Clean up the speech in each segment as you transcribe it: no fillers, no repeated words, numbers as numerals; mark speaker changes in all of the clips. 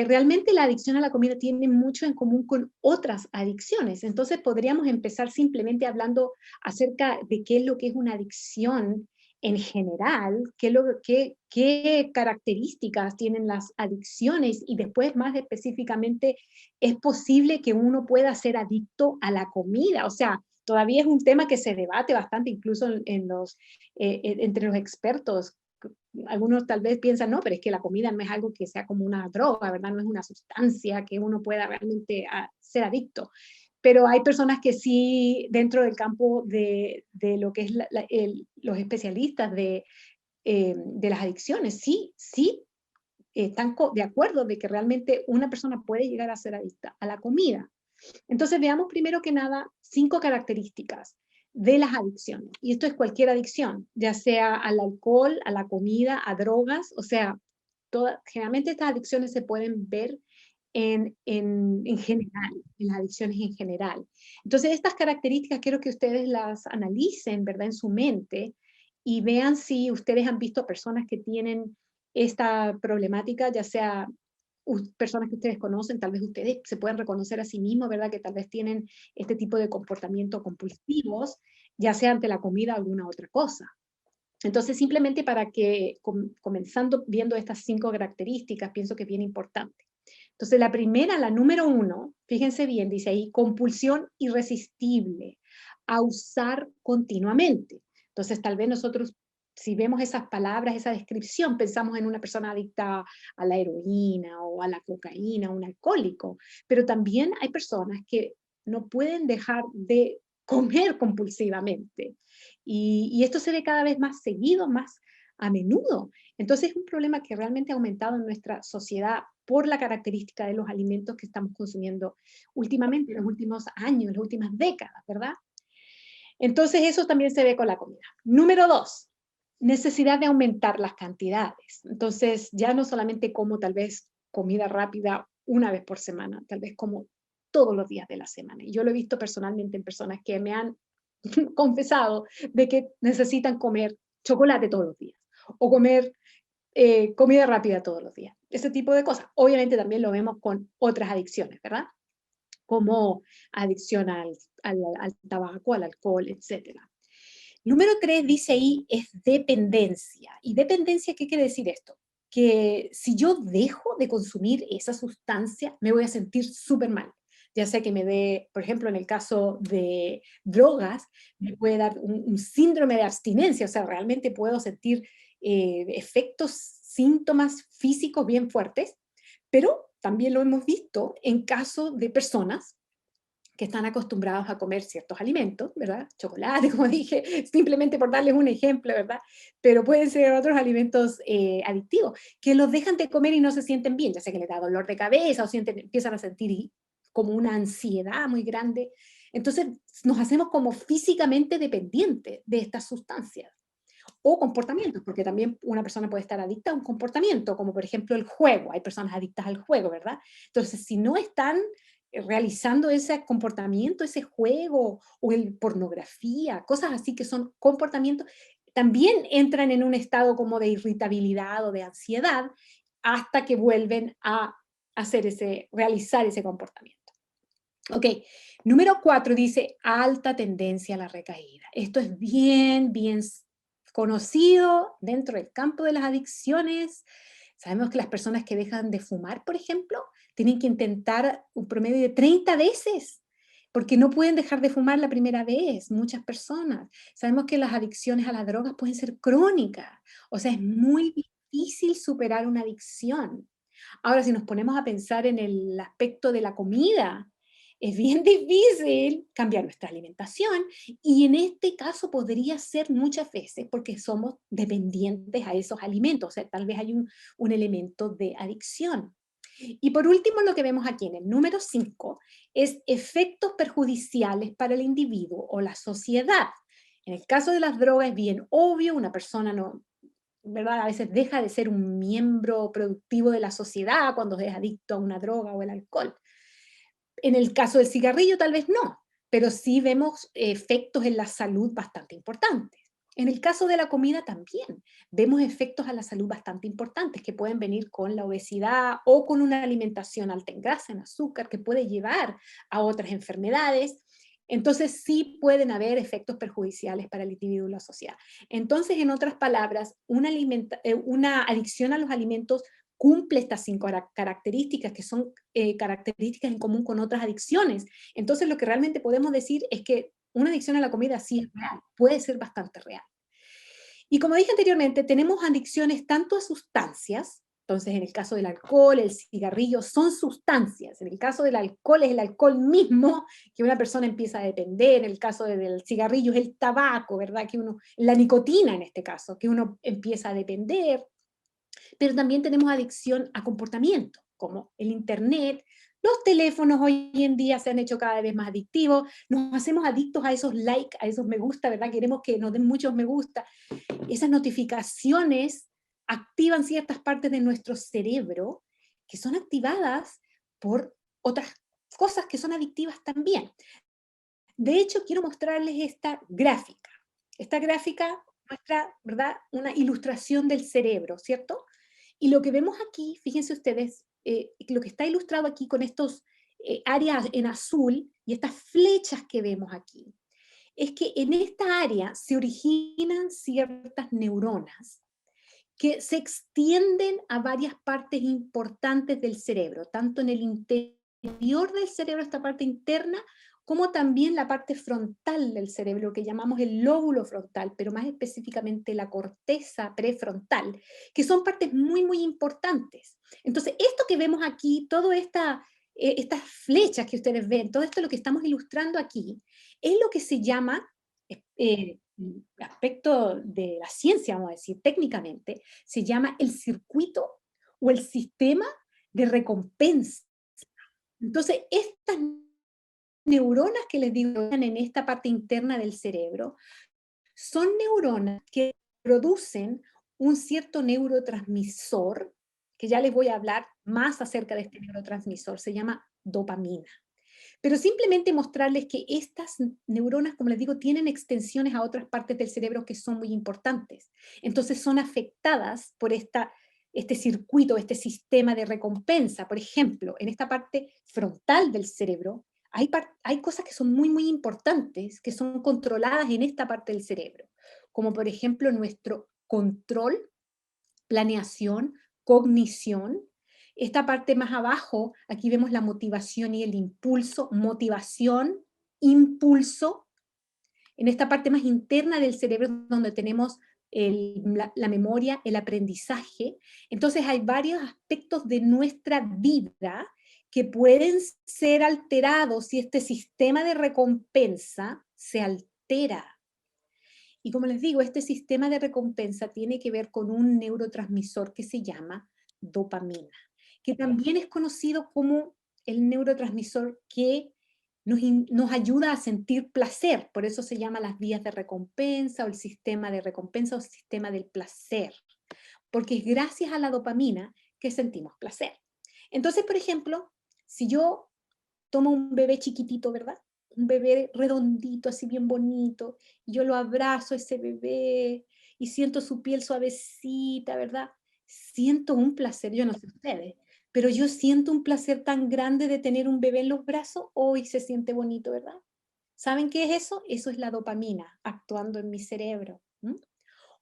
Speaker 1: realmente la adicción a la comida tiene mucho en común con otras adicciones. Entonces podríamos empezar simplemente hablando acerca de qué es lo que es una adicción en general, qué características tienen las adicciones y después más específicamente, ¿es posible que uno pueda ser adicto a la comida? O sea, todavía es un tema que se debate bastante incluso entre los expertos. Algunos tal vez piensan, no, pero es que la comida no es algo que sea como una droga, ¿verdad? No es una sustancia que uno pueda realmente ser adicto. Pero hay personas que sí, dentro del campo de lo que es los especialistas de las adicciones, sí, sí están de acuerdo de que realmente una persona puede llegar a ser adicta a la comida. Entonces veamos primero que nada 5 características de las adicciones. Y esto es cualquier adicción, ya sea al alcohol, a la comida, a drogas, o sea, generalmente estas adicciones se pueden ver en general, en las adicciones en general. Entonces, estas características quiero que ustedes las analicen, ¿verdad?, en su mente y vean si ustedes han visto personas que tienen esta problemática, ya sea personas que ustedes conocen, tal vez ustedes se pueden reconocer a sí mismos, ¿verdad?, que tal vez tienen este tipo de comportamientos compulsivos, ya sea ante la comida o alguna otra cosa. Entonces, simplemente para que, comenzando viendo estas 5 características, pienso que es bien importante. Entonces, la primera, la número 1, fíjense bien, dice ahí, compulsión irresistible a usar continuamente. Entonces, tal vez nosotros, si vemos esas palabras, esa descripción, pensamos en una persona adicta a la heroína o a la cocaína, un alcohólico, pero también hay personas que no pueden dejar de comer compulsivamente. Y esto se ve cada vez más seguido, más a menudo. Entonces es un problema que realmente ha aumentado en nuestra sociedad por la característica de los alimentos que estamos consumiendo últimamente, en los últimos años, en las últimas décadas, ¿verdad? Entonces eso también se ve con la comida. Número 2, necesidad de aumentar las cantidades. Entonces ya no solamente como tal vez comida rápida una vez por semana, tal vez como todos los días de la semana. Y yo lo he visto personalmente en personas que me han confesado de que necesitan comer chocolate todos los días o comer comida rápida todos los días. Ese tipo de cosas. Obviamente también lo vemos con otras adicciones, ¿verdad? Como adicción al tabaco, al alcohol, etcétera. Número 3 dice ahí es dependencia. ¿Y dependencia qué quiere decir esto? Que si yo dejo de consumir esa sustancia, me voy a sentir súper mal. Ya sea que me dé, por ejemplo, en el caso de drogas, me puede dar un síndrome de abstinencia, o sea, realmente puedo sentir efectos, síntomas físicos bien fuertes, pero también lo hemos visto en caso de personas que están acostumbrados a comer ciertos alimentos, ¿verdad? Chocolate, como dije, simplemente por darles un ejemplo, ¿verdad? Pero pueden ser otros alimentos adictivos, que los dejan de comer y no se sienten bien, ya sea que les da dolor de cabeza o empiezan a sentir como una ansiedad muy grande. Entonces nos hacemos como físicamente dependientes de estas sustancias. O comportamientos, porque también una persona puede estar adicta a un comportamiento, como por ejemplo el juego. Hay personas adictas al juego, ¿verdad? Entonces, si no están realizando ese comportamiento, ese juego, o el pornografía, cosas así que son comportamientos, también entran en un estado como de irritabilidad o de ansiedad hasta que vuelven a realizar ese comportamiento. Ok, número 4 dice alta tendencia a la recaída. Esto es bien conocido dentro del campo de las adicciones. Sabemos que las personas que dejan de fumar, por ejemplo, tienen que intentar un promedio de 30 veces, porque no pueden dejar de fumar la primera vez, muchas personas. Sabemos que las adicciones a las drogas pueden ser crónicas, o sea, es muy difícil superar una adicción. Ahora, si nos ponemos a pensar en el aspecto de la comida, es bien difícil cambiar nuestra alimentación y en este caso podría ser muchas veces porque somos dependientes a esos alimentos, o sea, tal vez hay un elemento de adicción. Y por último, lo que vemos aquí en el número 5 es efectos perjudiciales para el individuo o la sociedad. En el caso de las drogas es bien obvio, una persona no, ¿verdad? A veces deja de ser un miembro productivo de la sociedad cuando es adicto a una droga o el alcohol. En el caso del cigarrillo tal vez no, pero sí vemos efectos en la salud bastante importantes. En el caso de la comida también vemos efectos a la salud bastante importantes que pueden venir con la obesidad o con una alimentación alta en grasa, en azúcar, que puede llevar a otras enfermedades. Entonces sí pueden haber efectos perjudiciales para el individuo y la sociedad. Entonces, en otras palabras, una adicción a los alimentos cumple estas 5 características que son características en común con otras adicciones. Entonces, lo que realmente podemos decir es que una adicción a la comida sí es real, puede ser bastante real. Y como dije anteriormente, tenemos adicciones tanto a sustancias, entonces en el caso del alcohol, el cigarrillo son sustancias, en el caso del alcohol es el alcohol mismo que una persona empieza a depender, en el caso del cigarrillo es el tabaco, ¿verdad? La nicotina en este caso, que uno empieza a depender, pero también tenemos adicción a comportamiento, como el internet, los teléfonos hoy en día se han hecho cada vez más adictivos, nos hacemos adictos a esos likes, a esos me gusta, ¿verdad? Queremos que nos den muchos me gusta, esas notificaciones activan ciertas partes de nuestro cerebro que son activadas por otras cosas que son adictivas también. De hecho, quiero mostrarles esta gráfica. Esta gráfica muestra, ¿verdad?, una ilustración del cerebro, ¿cierto? Y lo que vemos aquí, fíjense ustedes, lo que está ilustrado aquí con estos áreas en azul y estas flechas que vemos aquí, es que en esta área se originan ciertas neuronas que se extienden a varias partes importantes del cerebro, tanto en el interior del cerebro, esta parte interna, como también la parte frontal del cerebro, que llamamos el lóbulo frontal, pero más específicamente la corteza prefrontal, que son partes muy, muy importantes. Entonces, esto que vemos aquí, todas estas flechas que ustedes ven, todo esto lo que estamos ilustrando aquí, es lo que se llama, aspecto de la ciencia, vamos a decir, técnicamente, se llama el circuito o el sistema de recompensa. Entonces, estas neuronas que les digo en esta parte interna del cerebro son neuronas que producen un cierto neurotransmisor, que ya les voy a hablar más acerca de este neurotransmisor, se llama dopamina. Pero simplemente mostrarles que estas neuronas, como les digo, tienen extensiones a otras partes del cerebro que son muy importantes. Entonces son afectadas por este circuito, este sistema de recompensa. Por ejemplo, en esta parte frontal del cerebro hay cosas que son muy, muy importantes, que son controladas en esta parte del cerebro, como por ejemplo nuestro control, planeación, cognición. Esta parte más abajo, aquí vemos la motivación y el impulso, motivación, impulso. En esta parte más interna del cerebro donde tenemos la memoria, el aprendizaje. Entonces hay varios aspectos de nuestra vida que pueden ser alterados si este sistema de recompensa se altera. Y como les digo, este sistema de recompensa tiene que ver con un neurotransmisor que se llama dopamina, que también es conocido como el neurotransmisor que nos ayuda a sentir placer, por eso se llama las vías de recompensa o el sistema de recompensa o sistema del placer, porque es gracias a la dopamina que sentimos placer. Entonces, por ejemplo, si yo tomo un bebé chiquitito, ¿verdad? Un bebé redondito, así bien bonito, y yo lo abrazo a ese bebé y siento su piel suavecita, ¿verdad? Siento un placer, yo no sé ustedes, pero yo siento un placer tan grande de tener un bebé en los brazos, hoy se siente bonito, ¿verdad? ¿Saben qué es eso? Eso es la dopamina actuando en mi cerebro. ¿M?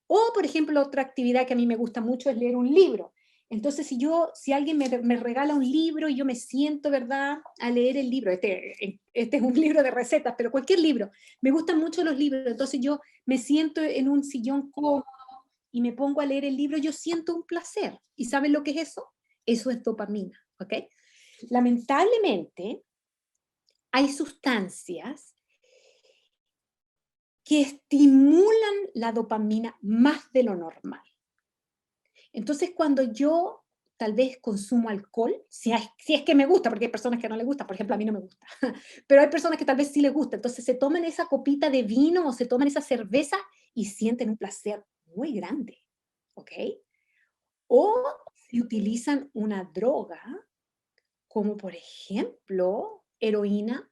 Speaker 1: O, por ejemplo, otra actividad que a mí me gusta mucho es leer un libro. Entonces, si alguien me regala un libro y yo me siento, ¿verdad?, a leer el libro, este es un libro de recetas, pero cualquier libro, me gustan mucho los libros, entonces yo me siento en un sillón cómodo y me pongo a leer el libro, yo siento un placer. ¿Y saben lo que es eso? Eso es dopamina, ¿ok? Lamentablemente, hay sustancias que estimulan la dopamina más de lo normal. Entonces, cuando yo tal vez consumo alcohol, si es que me gusta, porque hay personas que no les gusta, por ejemplo, a mí no me gusta, pero hay personas que tal vez sí les gusta, entonces se toman esa copita de vino o se toman esa cerveza y sienten un placer muy grande, ¿ok? O si utilizan una droga, como por ejemplo heroína,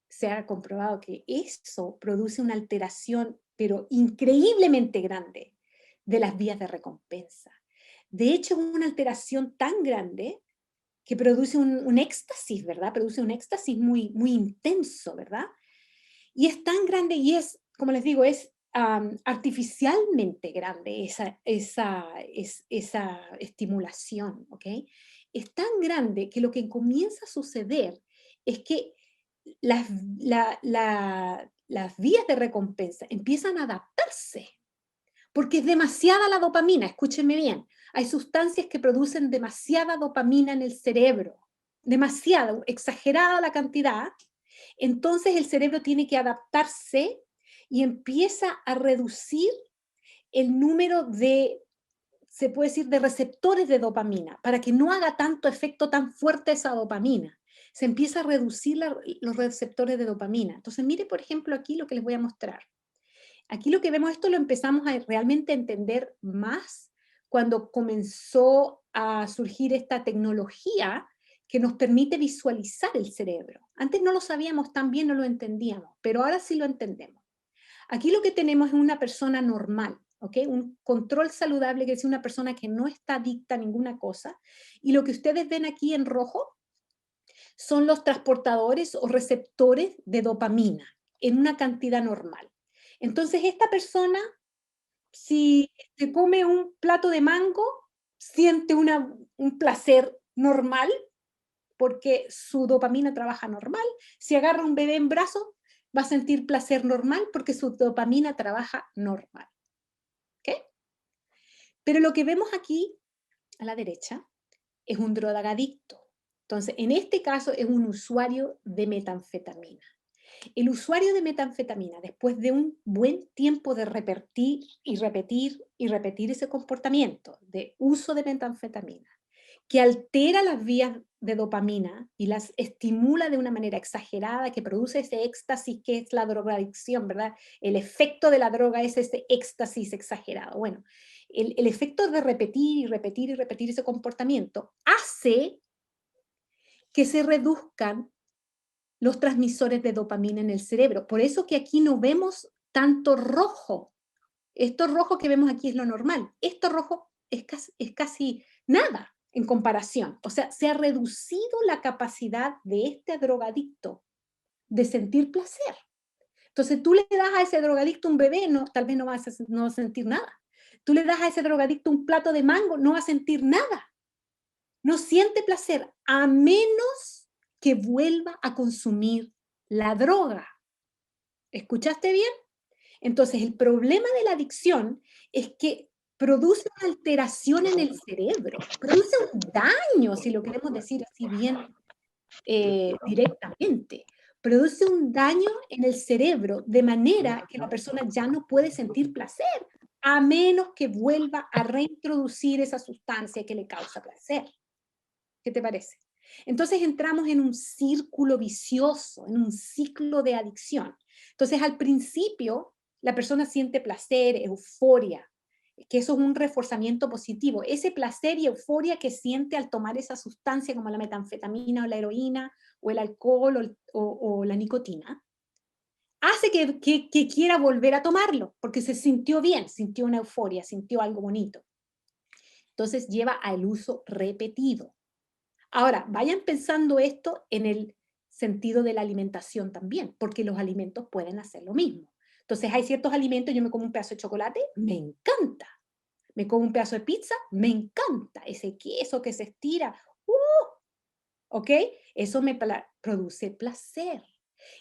Speaker 1: se ha comprobado que eso produce una alteración pero increíblemente grande, de las vías de recompensa. De hecho, es una alteración tan grande que produce un éxtasis, ¿verdad? Produce un éxtasis muy, muy intenso, ¿verdad? Y es tan grande y es, como les digo, es artificialmente grande esa estimulación, ¿ok? Es tan grande que lo que comienza a suceder es que las, las vías de recompensa empiezan a adaptarse, porque es demasiada la dopamina, escúchenme bien. Hay sustancias que producen demasiada dopamina en el cerebro, demasiado, exagerada la cantidad, entonces el cerebro tiene que adaptarse y empieza a reducir el número de, se puede decir, de receptores de dopamina, para que no haga tanto efecto tan fuerte esa dopamina. Se empieza a reducir los receptores de dopamina. Entonces, mire, por ejemplo, aquí lo que les voy a mostrar. Aquí lo que vemos, esto lo empezamos a realmente entender más cuando comenzó a surgir esta tecnología que nos permite visualizar el cerebro. Antes no lo sabíamos tan bien, no lo entendíamos, pero ahora sí lo entendemos. Aquí lo que tenemos es una persona normal, ¿ok? Un control saludable, que es una persona que no está adicta a ninguna cosa. Y lo que ustedes ven aquí en rojo son los transportadores o receptores de dopamina en una cantidad normal. Entonces, esta persona, si se come un plato de mango, siente un placer normal, porque su dopamina trabaja normal. Si agarra un bebé en brazos, va a sentir placer normal, porque su dopamina trabaja normal. ¿Ok? Pero lo que vemos aquí, a la derecha, es un drogadicto. Entonces, en este caso es un usuario de metanfetamina. El usuario de metanfetamina, después de un buen tiempo de repetir y repetir y repetir ese comportamiento de uso de metanfetamina, que altera las vías de dopamina y las estimula de una manera exagerada, que produce ese éxtasis que es la drogadicción, ¿verdad? El efecto de la droga es ese éxtasis exagerado. Bueno, el efecto de repetir y repetir y repetir ese comportamiento hace que se reduzcan los transmisores de dopamina en el cerebro. Por eso que aquí no vemos tanto rojo. Esto rojo que vemos aquí es lo normal. Esto rojo es casi nada en comparación. O sea, se ha reducido la capacidad de este drogadicto de sentir placer. Entonces tú le das a ese drogadicto un bebé, no, tal vez no va a sentir nada. Tú le das a ese drogadicto un plato de mango, no va a sentir nada. No siente placer, a menos que vuelva a consumir la droga. ¿Escuchaste bien? Entonces, el problema de la adicción es que produce una alteración en el cerebro, produce un daño, si lo queremos decir así bien directamente. Produce un daño en el cerebro de manera que la persona ya no puede sentir placer, a menos que vuelva a reintroducir esa sustancia que le causa placer. ¿Qué te parece? Entonces entramos en un círculo vicioso, en un ciclo de adicción. Entonces al principio la persona siente placer, euforia, que eso es un reforzamiento positivo. Ese placer y euforia que siente al tomar esa sustancia como la metanfetamina o la heroína o el alcohol o la nicotina, hace que quiera volver a tomarlo porque se sintió bien, sintió una euforia, sintió algo bonito. Entonces lleva al uso repetido. Ahora, vayan pensando esto en el sentido de la alimentación también, porque los alimentos pueden hacer lo mismo. Entonces, hay ciertos alimentos, yo me como un pedazo de chocolate, me encanta. Me como un pedazo de pizza, me encanta. Ese queso que se estira, ¿ok? Eso me produce placer.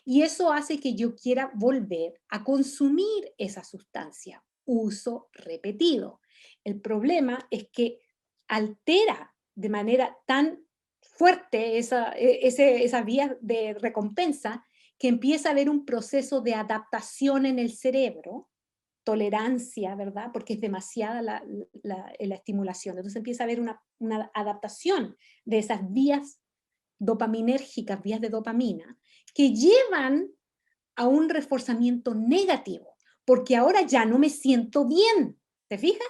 Speaker 1: Y eso hace que yo quiera volver a consumir esa sustancia. Uso repetido. El problema es que altera de manera tan fuerte esa vía de recompensa que empieza a haber un proceso de adaptación en el cerebro, tolerancia, ¿verdad? Porque es demasiada la estimulación. Entonces empieza a haber una adaptación de esas vías dopaminérgicas, vías de dopamina, que llevan a un reforzamiento negativo, porque ahora ya no me siento bien, ¿te fijas?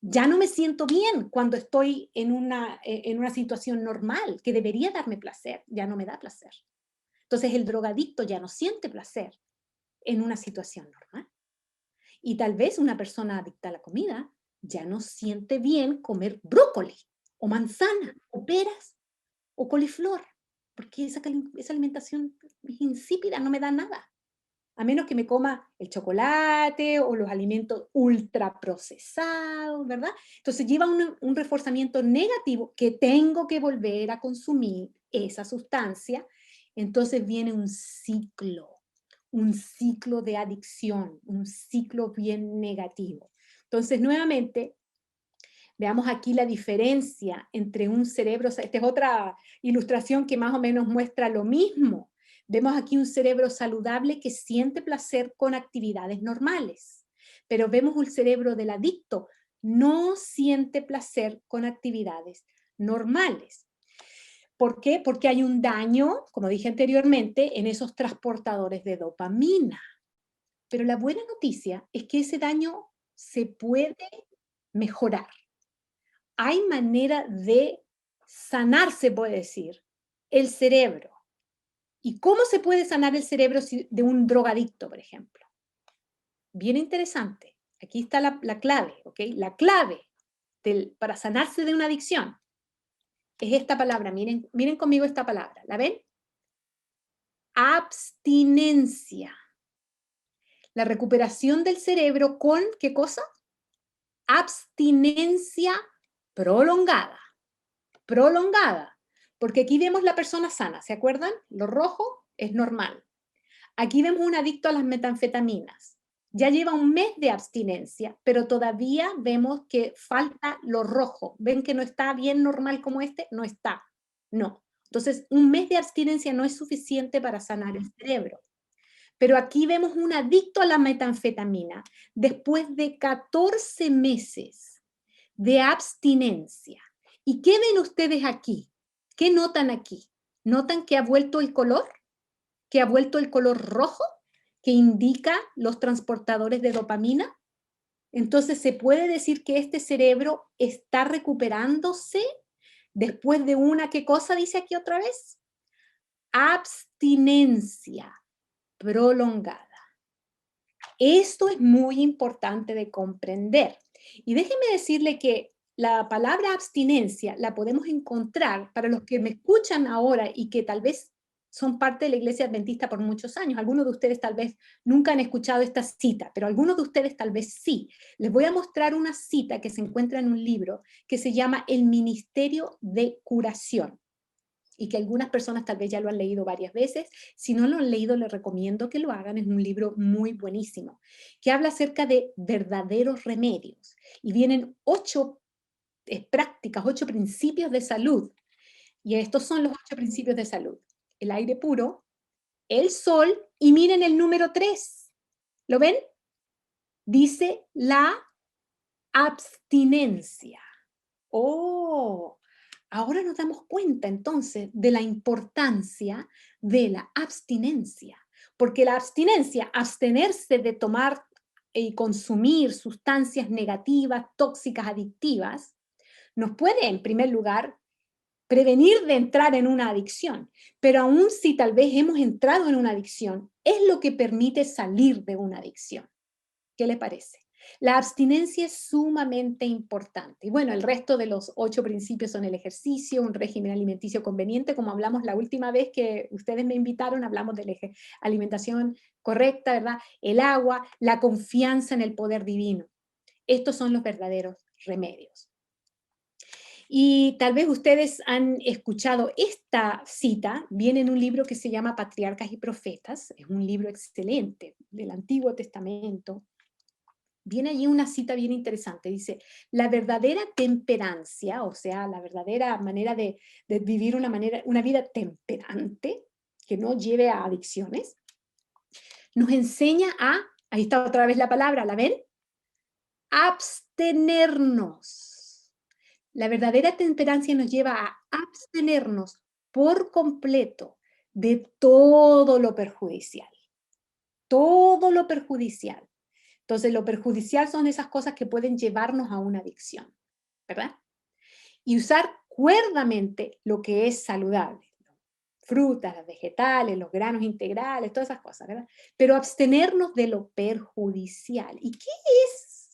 Speaker 1: Ya no me siento bien cuando estoy en una situación normal, que debería darme placer, ya no me da placer. Entonces el drogadicto ya no siente placer en una situación normal. Y tal vez una persona adicta a la comida ya no siente bien comer brócoli, o manzana, o peras, o coliflor, porque esa alimentación es insípida, no me da nada. A menos que me coma el chocolate o los alimentos ultraprocesados, ¿verdad? Entonces lleva un reforzamiento negativo que tengo que volver a consumir esa sustancia. Entonces viene un ciclo de adicción, un ciclo bien negativo. Entonces, nuevamente, veamos aquí la diferencia entre un cerebro, esta es otra ilustración que más o menos muestra lo mismo. Vemos aquí un cerebro saludable que siente placer con actividades normales, pero vemos un cerebro del adicto, no siente placer con actividades normales. ¿Por qué? Porque hay un daño, como dije anteriormente, en esos transportadores de dopamina. Pero la buena noticia es que ese daño se puede mejorar. Hay manera de sanar, se puede decir, el cerebro. ¿Y cómo se puede sanar el cerebro de un drogadicto, por ejemplo? Bien interesante. Aquí está la clave, ¿ok? La clave para sanarse de una adicción es esta palabra. Miren, miren conmigo esta palabra. ¿La ven? Abstinencia. La recuperación del cerebro con, ¿qué cosa? Abstinencia prolongada. Prolongada. Porque aquí vemos la persona sana, ¿se acuerdan? Lo rojo es normal. Aquí vemos un adicto a las metanfetaminas. Ya lleva un mes de abstinencia, pero todavía vemos que falta lo rojo. ¿Ven que no está bien normal como este? No está. No. Entonces, un mes de abstinencia no es suficiente para sanar el cerebro. Pero aquí vemos un adicto a la metanfetamina después de 14 meses de abstinencia. ¿Y qué ven ustedes aquí? ¿Qué notan aquí? ¿Notan que ha vuelto el color? ¿Que ha vuelto el color rojo? ¿Que indica los transportadores de dopamina? Entonces se puede decir que este cerebro está recuperándose después de una, ¿qué cosa dice aquí otra vez? Abstinencia prolongada. Esto es muy importante de comprender. Y déjenme decirle que la palabra abstinencia la podemos encontrar para los que me escuchan ahora y que tal vez son parte de la Iglesia Adventista por muchos años. Algunos de ustedes tal vez nunca han escuchado esta cita, pero algunos de ustedes tal vez sí. Les voy a mostrar una cita que se encuentra en un libro que se llama El Ministerio de Curación, y que algunas personas tal vez ya lo han leído varias veces. Si no lo han leído, les recomiendo que lo hagan. Es un libro muy buenísimo, que habla acerca de verdaderos remedios. Y vienen 8 prácticas, 8 principios de salud. Y estos son los 8 principios de salud. El aire puro, el sol, y miren el número 3. ¿Lo ven? Dice la abstinencia. Oh, ahora nos damos cuenta entonces de la importancia de la abstinencia, porque la abstinencia, abstenerse de tomar y consumir sustancias negativas, tóxicas, adictivas, nos puede, en primer lugar, prevenir de entrar en una adicción, pero aún si tal vez hemos entrado en una adicción, es lo que permite salir de una adicción. ¿Qué le parece? La abstinencia es sumamente importante. Y bueno, el resto de los 8 principios son el ejercicio, un régimen alimenticio conveniente, como hablamos la última vez que ustedes me invitaron, hablamos de la alimentación correcta, ¿verdad? El agua, la confianza en el poder divino. Estos son los verdaderos remedios. Y tal vez ustedes han escuchado esta cita, viene en un libro que se llama Patriarcas y Profetas, es un libro excelente del Antiguo Testamento. Viene allí una cita bien interesante, dice, la verdadera temperancia, o sea, la verdadera manera de vivir una vida temperante, que no lleve a adicciones, nos enseña a, ahí está otra vez la palabra, ¿la ven? Abstenernos. La verdadera temperancia nos lleva a abstenernos por completo de todo lo perjudicial. Todo lo perjudicial. Entonces, lo perjudicial son esas cosas que pueden llevarnos a una adicción, ¿verdad? Y usar cuerdamente lo que es saludable. frutas, las vegetales, los granos integrales, todas esas cosas, ¿verdad? Pero abstenernos de lo perjudicial. ¿Y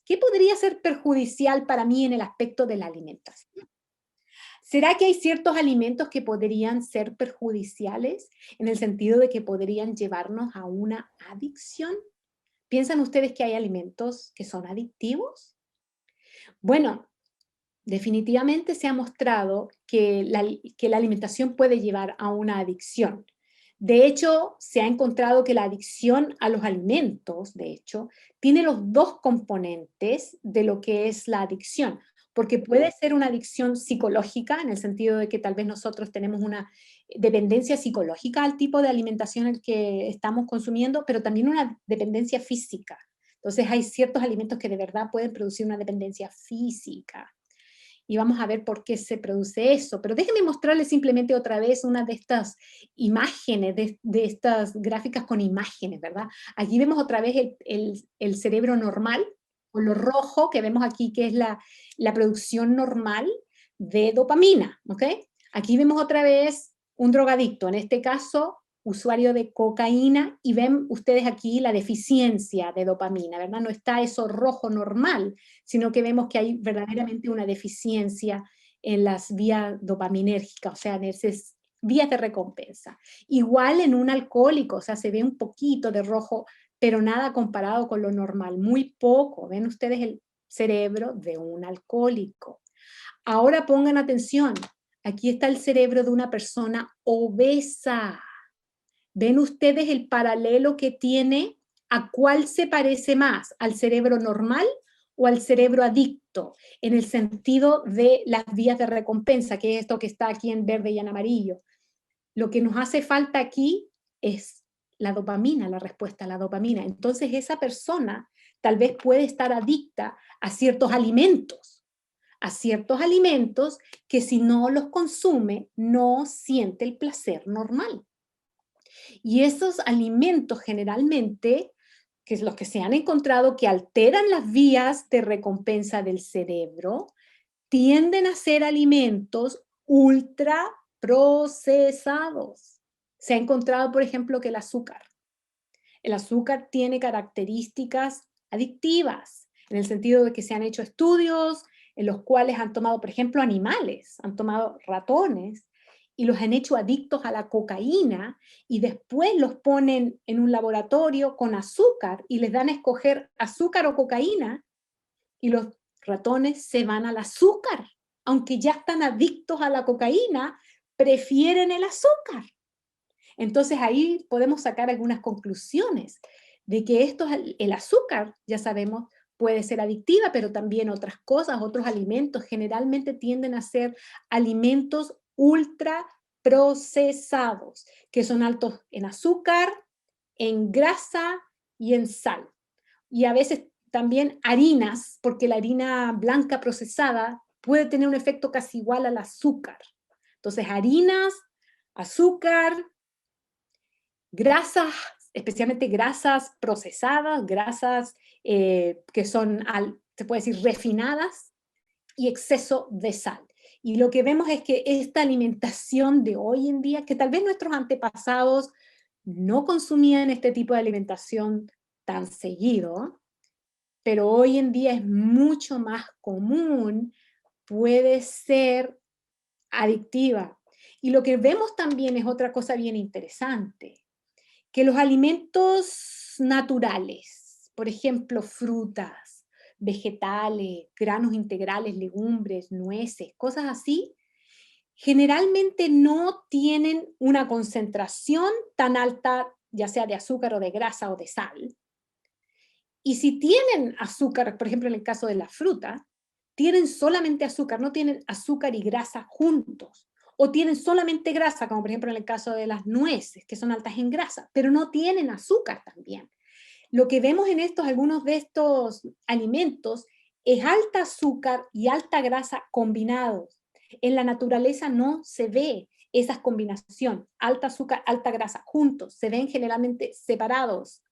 Speaker 1: qué podría ser perjudicial para mí en el aspecto de la alimentación? ¿Será que hay ciertos alimentos que podrían ser perjudiciales en el sentido de que podrían llevarnos a una adicción? ¿Piensan ustedes que hay alimentos que son adictivos? Bueno, definitivamente se ha mostrado que la alimentación puede llevar a una adicción. De hecho, se ha encontrado que la adicción a los alimentos, de hecho, tiene los dos componentes de lo que es la adicción, porque puede ser una adicción psicológica, en el sentido de que tal vez nosotros tenemos una dependencia psicológica al tipo de alimentación el que estamos consumiendo, pero también una dependencia física. Entonces hay ciertos alimentos que de verdad pueden producir una dependencia física y vamos a ver por qué se produce eso. Pero déjenme mostrarles simplemente otra vez una de estas imágenes, de estas gráficas con imágenes, ¿verdad? Aquí vemos otra vez el cerebro normal, con lo rojo que vemos aquí, que es la producción normal de dopamina, ¿ok? Aquí vemos otra vez un drogadicto, en este caso usuario de cocaína, y ven ustedes aquí la deficiencia de dopamina, ¿verdad? No está eso rojo normal, sino que vemos que hay verdaderamente una deficiencia en las vías dopaminérgicas, o sea, en esas vías de recompensa. Igual en un alcohólico, o sea, se ve un poquito de rojo, pero nada comparado con lo normal, muy poco. Ven ustedes el cerebro de un alcohólico. Ahora pongan atención, aquí está el cerebro de una persona obesa. ¿Ven ustedes el paralelo que tiene? ¿A cuál se parece más? ¿Al cerebro normal o al cerebro adicto? En el sentido de las vías de recompensa, que es esto que está aquí en verde y en amarillo. Lo que nos hace falta aquí es la dopamina, la respuesta a la dopamina. Entonces esa persona tal vez puede estar adicta a ciertos alimentos que si no los consume no siente el placer normal. Y esos alimentos generalmente, que es los que se han encontrado que alteran las vías de recompensa del cerebro, tienden a ser alimentos ultra procesados. Se ha encontrado, por ejemplo, que el azúcar tiene características adictivas, en el sentido de que se han hecho estudios en los cuales han tomado, por ejemplo, animales, han tomado ratones y los han hecho adictos a la cocaína y después los ponen en un laboratorio con azúcar y les dan a escoger azúcar o cocaína y los ratones se van al azúcar. Aunque ya están adictos a la cocaína, prefieren el azúcar. Entonces ahí podemos sacar algunas conclusiones de que el azúcar, ya sabemos, puede ser adictiva, pero también otras cosas, otros alimentos, generalmente tienden a ser alimentos ultra procesados, que son altos en azúcar, en grasa y en sal. Y a veces también harinas, porque la harina blanca procesada puede tener un efecto casi igual al azúcar. Entonces, harinas, azúcar, grasas, especialmente grasas procesadas, grasas que son, se puede decir, refinadas, y exceso de sal. Y lo que vemos es que esta alimentación de hoy en día, que tal vez nuestros antepasados no consumían este tipo de alimentación tan seguido, pero hoy en día es mucho más común, puede ser adictiva. Y lo que vemos también es otra cosa bien interesante, que los alimentos naturales, por ejemplo, frutas, vegetales, granos integrales, legumbres, nueces, cosas así, generalmente no tienen una concentración tan alta, ya sea de azúcar o de grasa o de sal. Y si tienen azúcar, por ejemplo, en el caso de la fruta, tienen solamente azúcar, no tienen azúcar y grasa juntos. O tienen solamente grasa, como por ejemplo en el caso de las nueces, que son altas en grasa, pero no tienen azúcar también. Lo que vemos en algunos de estos alimentos es alta azúcar y alta grasa combinados. En la naturaleza no se ve esa combinación, alta azúcar, alta grasa, juntos, se ven generalmente separados.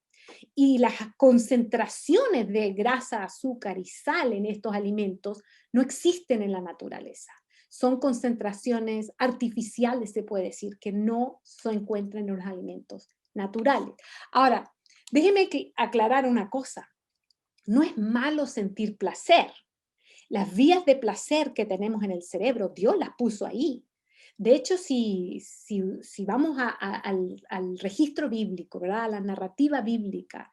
Speaker 1: Y las concentraciones de grasa, azúcar y sal en estos alimentos no existen en la naturaleza. son concentraciones artificiales, se puede decir, que no se encuentran en los alimentos naturales. Ahora, déjeme aclarar una cosa. No es malo sentir placer. Las vías de placer que tenemos en el cerebro, Dios las puso ahí. De hecho, si vamos al registro bíblico, ¿verdad? A la narrativa bíblica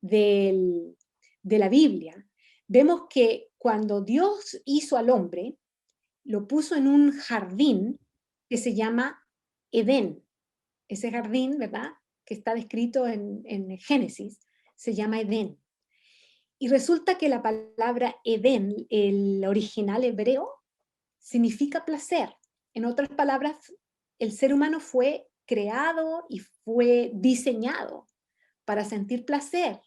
Speaker 1: de la Biblia, vemos que cuando Dios hizo al hombre, lo puso en un jardín que se llama Edén. Ese jardín, ¿verdad? Que está descrito en Génesis, se llama Edén. Y resulta que la palabra Edén, el original hebreo, significa placer. En otras palabras, el ser humano fue creado y fue diseñado para sentir placer,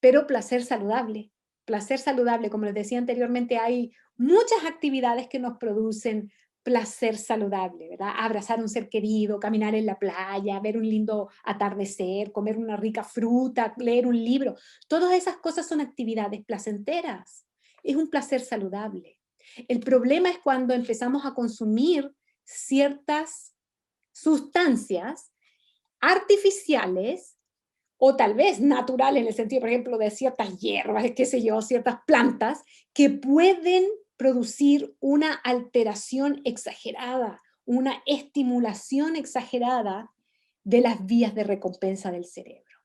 Speaker 1: pero placer saludable. Placer saludable, como les decía anteriormente, hay muchas actividades que nos producen placer saludable, ¿verdad? Abrazar a un ser querido, caminar en la playa, ver un lindo atardecer, comer una rica fruta, leer un libro. Todas esas cosas son actividades placenteras. Es un placer saludable. El problema es cuando empezamos a consumir ciertas sustancias artificiales o tal vez naturales en el sentido, por ejemplo, de ciertas hierbas, qué sé yo, ciertas plantas que pueden producir una alteración exagerada, una estimulación exagerada de las vías de recompensa del cerebro.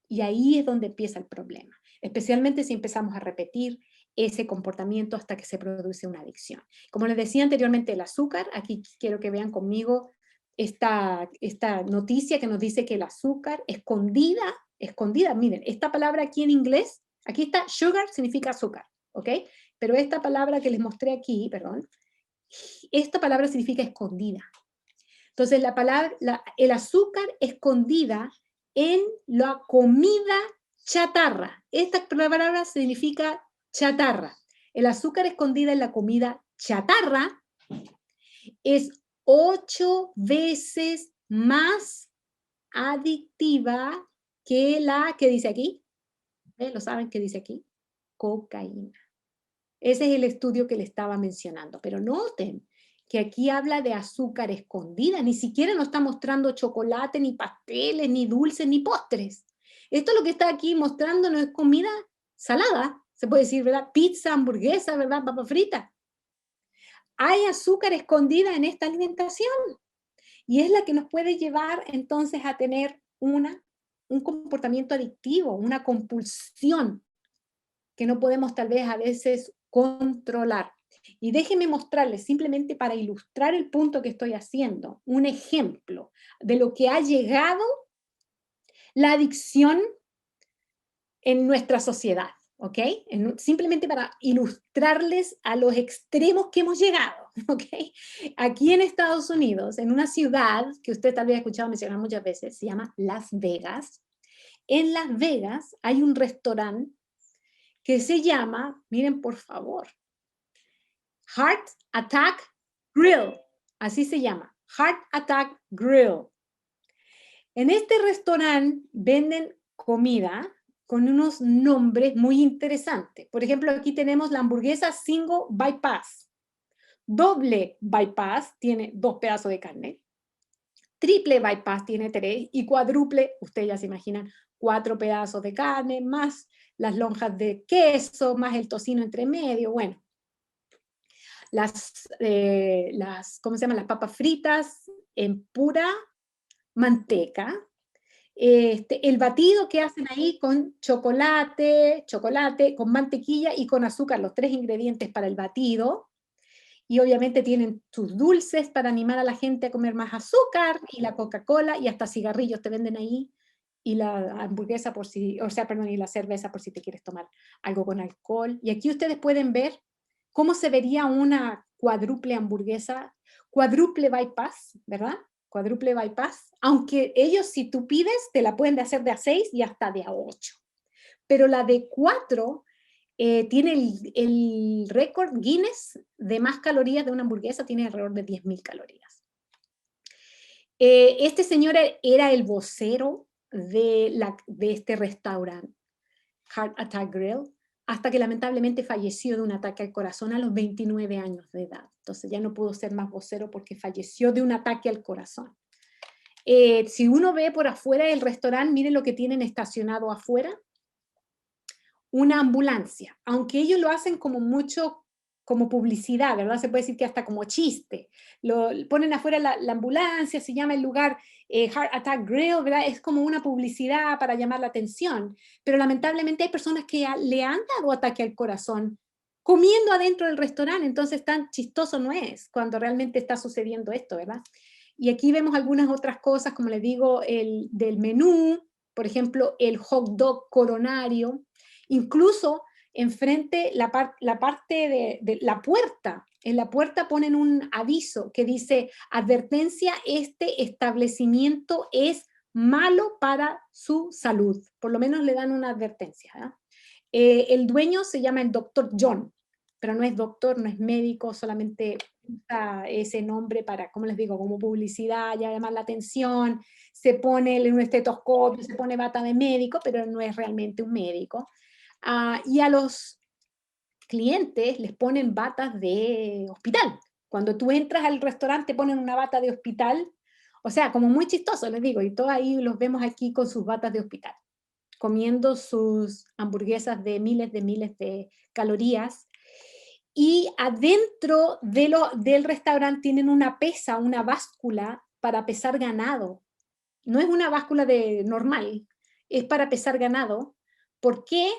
Speaker 1: Y ahí es donde empieza el problema, especialmente si empezamos a repetir ese comportamiento hasta que se produce una adicción. Como les decía anteriormente, el azúcar, aquí quiero que vean conmigo esta noticia que nos dice que el azúcar escondida, miren, esta palabra aquí en inglés, aquí está sugar, significa azúcar, ¿ok? Pero esta palabra que les mostré aquí, perdón, esta palabra significa escondida. Entonces, el azúcar escondida en la comida chatarra. Esta palabra significa chatarra. El azúcar escondida en la comida chatarra es 8 veces más adictiva que la que dice aquí. ¿Lo saben qué dice aquí? Cocaína. Ese es el estudio que le estaba mencionando. Pero noten que aquí habla de azúcar escondida. Ni siquiera nos está mostrando chocolate, ni pasteles, ni dulces, ni postres. Esto lo que está aquí mostrando no es comida salada. Se puede decir, ¿verdad? Pizza, hamburguesa, ¿verdad? Papa frita. Hay azúcar escondida en esta alimentación. Y es la que nos puede llevar entonces a tener un comportamiento adictivo, una compulsión que no podemos tal vez a veces controlar. Y déjenme mostrarles, simplemente para ilustrar el punto que estoy haciendo, un ejemplo de lo que ha llegado la adicción en nuestra sociedad, ¿ok? Simplemente para ilustrarles a los extremos que hemos llegado, ¿ok? Aquí en Estados Unidos, en una ciudad que usted tal vez ha escuchado mencionar muchas veces, se llama Las Vegas. En Las Vegas hay un restaurante que se llama, miren por favor, Heart Attack Grill. Así se llama, Heart Attack Grill. En este restaurante venden comida con unos nombres muy interesantes. Por ejemplo, aquí tenemos la hamburguesa single bypass. Doble bypass tiene 2 pedazos de carne. Triple bypass tiene 3 y cuádruple, ustedes ya se imaginan, 4 pedazos de carne, más las lonjas de queso, más el tocino entre medio, bueno. ¿Cómo se llaman? Las papas fritas en pura manteca. El batido que hacen ahí con chocolate, con mantequilla y con azúcar, los 3 ingredientes para el batido. Y obviamente tienen sus dulces para animar a la gente a comer más azúcar, y la Coca-Cola, y hasta cigarrillos te venden ahí, y la hamburguesa por si, o sea, perdón, y la cerveza por si te quieres tomar algo con alcohol. Y aquí ustedes pueden ver cómo se vería una cuádruple hamburguesa, cuádruple bypass, ¿verdad? Cuádruple bypass, aunque ellos si tú pides te la pueden hacer de a 6 y hasta de a 8. Pero la de 4 tiene el récord Guinness de más calorías de una hamburguesa, tiene alrededor de 10.000 calorías. Este señor era el vocero de este restaurante, Heart Attack Grill, hasta que lamentablemente falleció de un ataque al corazón a los 29 años de edad. entonces ya no pudo ser más vocero porque falleció de un ataque al corazón. Si uno ve por afuera del restaurante, miren lo que tienen estacionado afuera, una ambulancia, aunque ellos lo hacen como mucho como publicidad, ¿verdad? Se puede decir que hasta como chiste. Lo ponen afuera la ambulancia, se llama el lugar Heart Attack Grill, ¿verdad? Es como una publicidad para llamar la atención. Pero lamentablemente hay personas que le han dado ataque al corazón comiendo adentro del restaurante, entonces tan chistoso no es cuando realmente está sucediendo esto, ¿verdad? Y aquí vemos algunas otras cosas, como les digo, el del menú, por ejemplo, el hot dog coronario, incluso enfrente la parte de la puerta. En la puerta ponen un aviso que dice, advertencia, este establecimiento es malo para su salud. Por lo menos le dan una advertencia. El dueño se llama el doctor John, pero no es doctor, no es médico, solamente usa ese nombre para, como les digo, como publicidad, ya llamar la atención, se pone un estetoscopio, se pone bata de médico, pero no es realmente un médico. Y a los clientes les ponen batas de hospital. Cuando tú entras al restaurante ponen una bata de hospital, o sea, como muy chistoso, les digo, y todos ahí los vemos aquí con sus batas de hospital, comiendo sus hamburguesas de miles de calorías. Y adentro del restaurante tienen una pesa, una báscula para pesar ganado. No es una báscula normal, es para pesar ganado. ¿Por qué?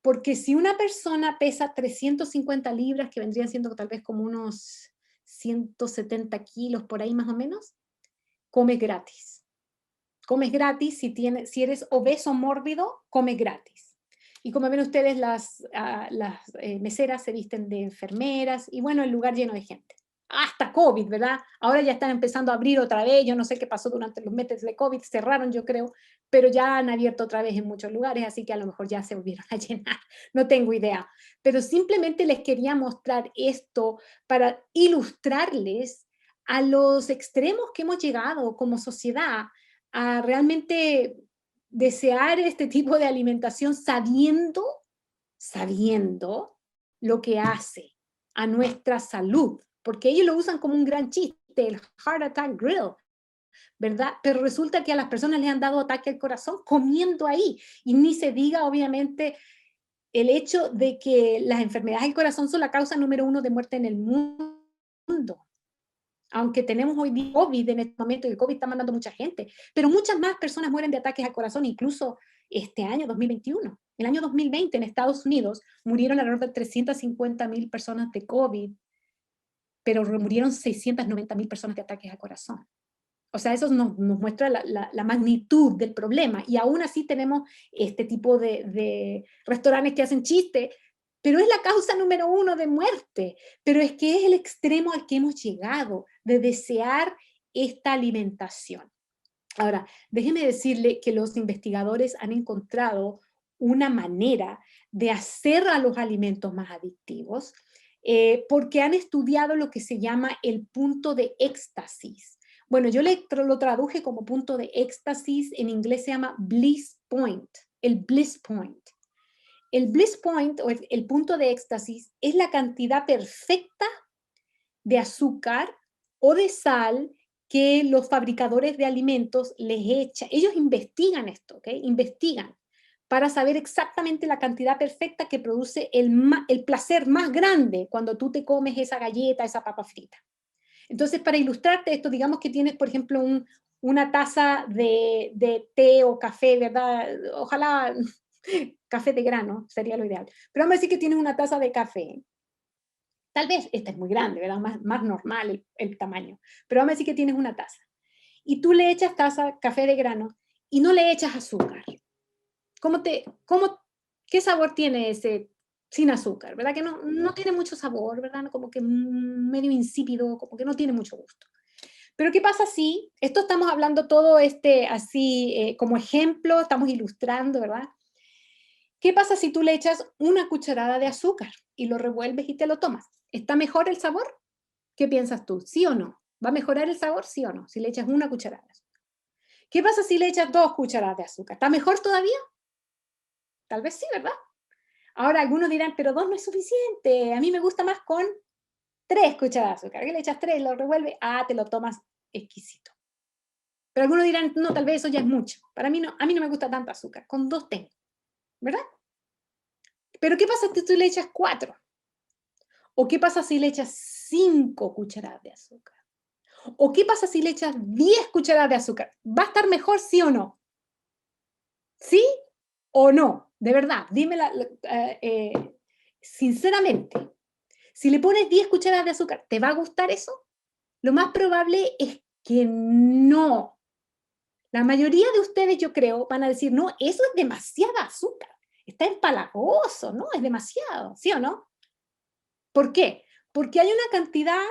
Speaker 1: Porque si una persona pesa 350 libras, que vendrían siendo tal vez como unos 170 kilos por ahí más o menos, comes gratis. Comes gratis si eres obeso mórbido, comes gratis. Y como ven ustedes, las meseras se visten de enfermeras y bueno, el lugar lleno de gente. Hasta COVID, ¿verdad? Ahora ya están empezando a abrir otra vez, yo no sé qué pasó durante los meses de COVID, cerraron yo creo, pero ya han abierto otra vez en muchos lugares, así que a lo mejor ya se volvieron a llenar, no tengo idea. Pero simplemente les quería mostrar esto para ilustrarles a los extremos que hemos llegado como sociedad a realmente desear este tipo de alimentación sabiendo lo que hace a nuestra salud, porque ellos lo usan como un gran chiste, el Heart Attack Grill, ¿verdad? Pero resulta que a las personas les han dado ataque al corazón comiendo ahí, y ni se diga obviamente el hecho de que las enfermedades del corazón son la causa número 1 de muerte en el mundo. Aunque tenemos hoy día COVID en este momento y el COVID está mandando mucha gente, pero muchas más personas mueren de ataques al corazón, incluso este año 2021. El año 2020 en Estados Unidos murieron alrededor de 350.000 personas de COVID, pero murieron 690.000 personas de ataques al corazón. O sea, eso nos muestra la magnitud del problema, y aún así tenemos este tipo de restaurantes que hacen chistes, pero es la causa número 1 de muerte. Pero es que es el extremo al que hemos llegado, de desear esta alimentación. Ahora, déjeme decirle que los investigadores han encontrado una manera de hacer a los alimentos más adictivos, porque han estudiado lo que se llama el punto de éxtasis. Bueno, yo lo traduje como punto de éxtasis, en inglés se llama bliss point, el bliss point. El bliss point, o el punto de éxtasis, es la cantidad perfecta de azúcar o de sal que los fabricadores de alimentos les echan. Ellos investigan esto, ¿ok? Investigan para saber exactamente la cantidad perfecta que produce el placer más grande cuando tú te comes esa galleta, esa papa frita. Entonces, para ilustrarte esto, digamos que tienes, por ejemplo, una taza de té o café, ¿verdad? Ojalá café de grano sería lo ideal. Pero vamos a decir que tienes una taza de café. Tal vez esta es muy grande, ¿verdad? Más normal el tamaño. Pero vamos a decir que tienes una taza. Y tú le echas café de grano y no le echas azúcar. ¿Qué sabor tiene ese sin azúcar? ¿Verdad? Que no tiene mucho sabor, ¿verdad? Como que medio insípido, como que no tiene mucho gusto. Pero ¿qué pasa si, esto estamos hablando todo así como ejemplo, estamos ilustrando, ¿verdad? ¿Qué pasa si tú le echas una cucharada de azúcar y lo revuelves y te lo tomas? ¿Está mejor el sabor? ¿Qué piensas tú? ¿Sí o no? ¿Va a mejorar el sabor? ¿Sí o no? Si le echas una cucharada de azúcar. ¿Qué pasa si le echas 2 cucharadas de azúcar? ¿Está mejor todavía? Tal vez sí, ¿verdad? Ahora algunos dirán, pero 2 no es suficiente. A mí me gusta más con 3 cucharadas de azúcar. ¿Qué le echas 3? Lo revuelves, te lo tomas exquisito. Pero algunos dirán, no, tal vez eso ya es mucho. Para mí no, a mí no me gusta tanta azúcar. Con 2 tengo, ¿verdad? Pero ¿qué pasa si tú le echas 4? ¿O qué pasa si le echas 5 cucharadas de azúcar? ¿O qué pasa si le echas 10 cucharadas de azúcar? ¿Va a estar mejor, sí o no? ¿Sí o no? De verdad, dímela sinceramente. Si le pones 10 cucharadas de azúcar, ¿te va a gustar eso? Lo más probable es que no. La mayoría de ustedes, yo creo, van a decir, no, eso es demasiada azúcar. Está empalagoso, ¿no? Es demasiado, ¿sí o no? ¿Por qué? Porque hay una cantidad